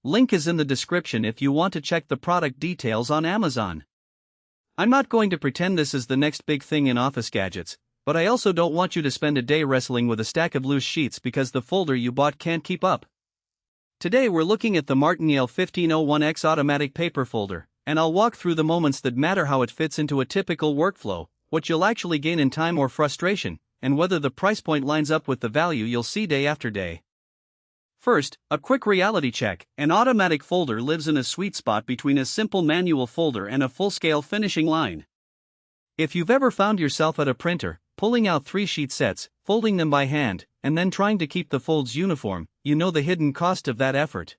Link is in the description if you want to check the product details on Amazon. I'm not going to pretend this is the next big thing in office gadgets, but I also don't want you to spend a day wrestling with a stack of loose sheets because the folder you bought can't keep up. Today we're looking at the Yale 1501X automatic paper folder, and I'll walk through the moments that matter, how it fits into a typical workflow, what you'll actually gain in time or frustration, and whether the price point lines up with the value you'll see day after day. First, a quick reality check. An automatic folder lives in a sweet spot between a simple manual folder and a full-scale finishing line. If you've ever found yourself at a printer, pulling out 3 sheet sets, folding them by hand, and then trying to keep the folds uniform, you know the hidden cost of that effort.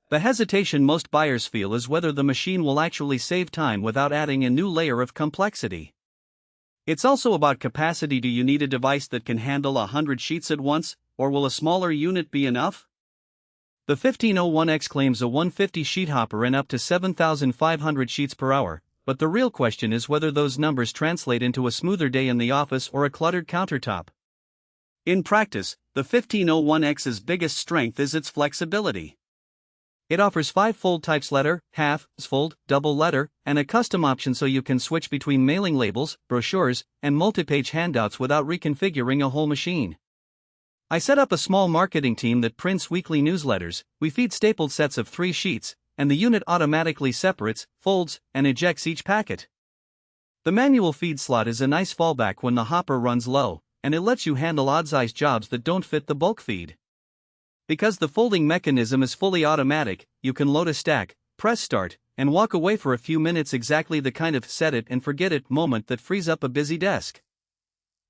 The hesitation most buyers feel is whether the machine will actually save time without adding a new layer of complexity. It's also about capacity. Do you need a device that can handle 100 sheets at once, or will a smaller unit be enough? The 1501X claims a 150 sheet hopper and up to 7,500 sheets per hour, but the real question is whether those numbers translate into a smoother day in the office or a cluttered countertop. In practice, the 1501X's biggest strength is its flexibility. It offers 5 fold types: letter, half, fold, double letter, and a custom option so you can switch between mailing labels, brochures, and multi-page handouts without reconfiguring a whole machine. I set up a small marketing team that prints weekly newsletters. We feed stapled sets of 3 sheets, and the unit automatically separates, folds, and ejects each packet. The manual feed slot is a nice fallback when the hopper runs low, and it lets you handle odd-sized jobs that don't fit the bulk feed. Because the folding mechanism is fully automatic, you can load a stack, press start, and walk away for a few minutes, exactly the kind of set-it-and-forget-it moment that frees up a busy desk.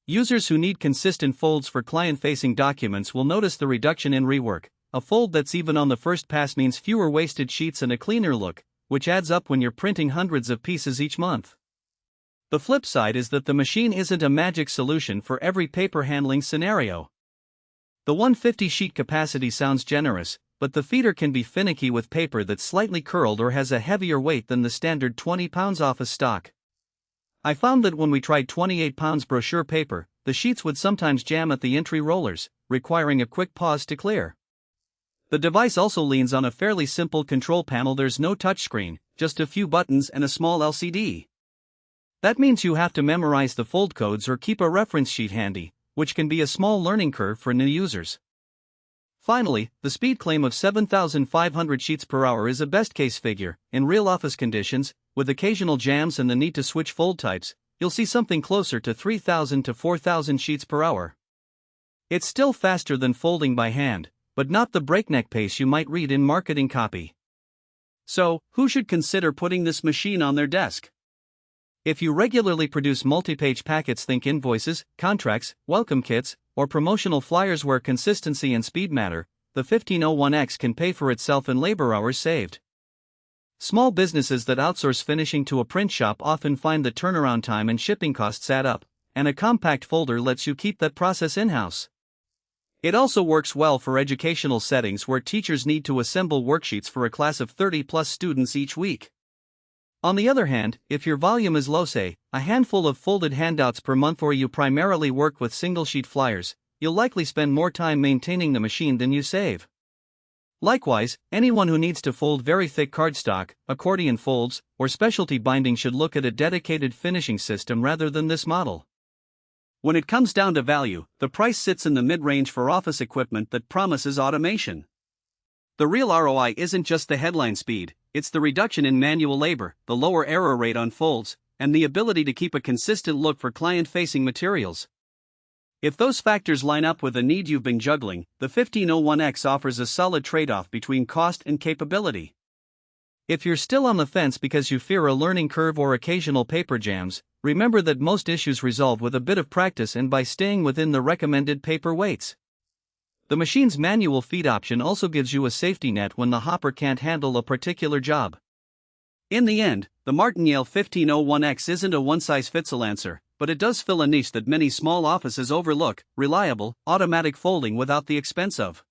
Users who need consistent folds for client-facing documents will notice the reduction in rework. A fold that's even on the first pass means fewer wasted sheets and a cleaner look, which adds up when you're printing hundreds of pieces each month. The flip side is that the machine isn't a magic solution for every paper handling scenario. The 150 sheet capacity sounds generous, but the feeder can be finicky with paper that's slightly curled or has a heavier weight than the standard 20 pounds office stock. I found that when we tried 28 pounds brochure paper, the sheets would sometimes jam at the entry rollers, requiring a quick pause to clear. The device also leans on a fairly simple control panel. There's no touchscreen, just a few buttons and a small LCD. That means you have to memorize the fold codes or keep a reference sheet handy, which can be a small learning curve for new users. Finally, the speed claim of 7,500 sheets per hour is a best-case figure. In real office conditions, with occasional jams and the need to switch fold types, you'll see something closer to 3,000 to 4,000 sheets per hour. It's still faster than folding by hand, but not the breakneck pace you might read in marketing copy. So, who should consider putting this machine on their desk? If you regularly produce multi-page packets, think invoices, contracts, welcome kits, or promotional flyers where consistency and speed matter, the 1501X can pay for itself in labor hours saved. Small businesses that outsource finishing to a print shop often find the turnaround time and shipping costs add up, and a compact folder lets you keep that process in-house. It also works well for educational settings where teachers need to assemble worksheets for a class of 30-plus students each week. On the other hand, if your volume is low, say, a handful of folded handouts per month, or you primarily work with single-sheet flyers, you'll likely spend more time maintaining the machine than you save. Likewise, anyone who needs to fold very thick cardstock, accordion folds, or specialty binding should look at a dedicated finishing system rather than this model. When it comes down to value, the price sits in the mid-range for office equipment that promises automation. The real ROI isn't just the headline speed, it's the reduction in manual labor, the lower error rate on folds, and the ability to keep a consistent look for client-facing materials. If those factors line up with a need you've been juggling, the 1501X offers a solid trade-off between cost and capability. If you're still on the fence because you fear a learning curve or occasional paper jams, remember that most issues resolve with a bit of practice and by staying within the recommended paper weights. The machine's manual feed option also gives you a safety net when the hopper can't handle a particular job. In the end, the Yale 1501X isn't a one-size-fits-all answer, but it does fill a niche that many small offices overlook: reliable, automatic folding without the expense of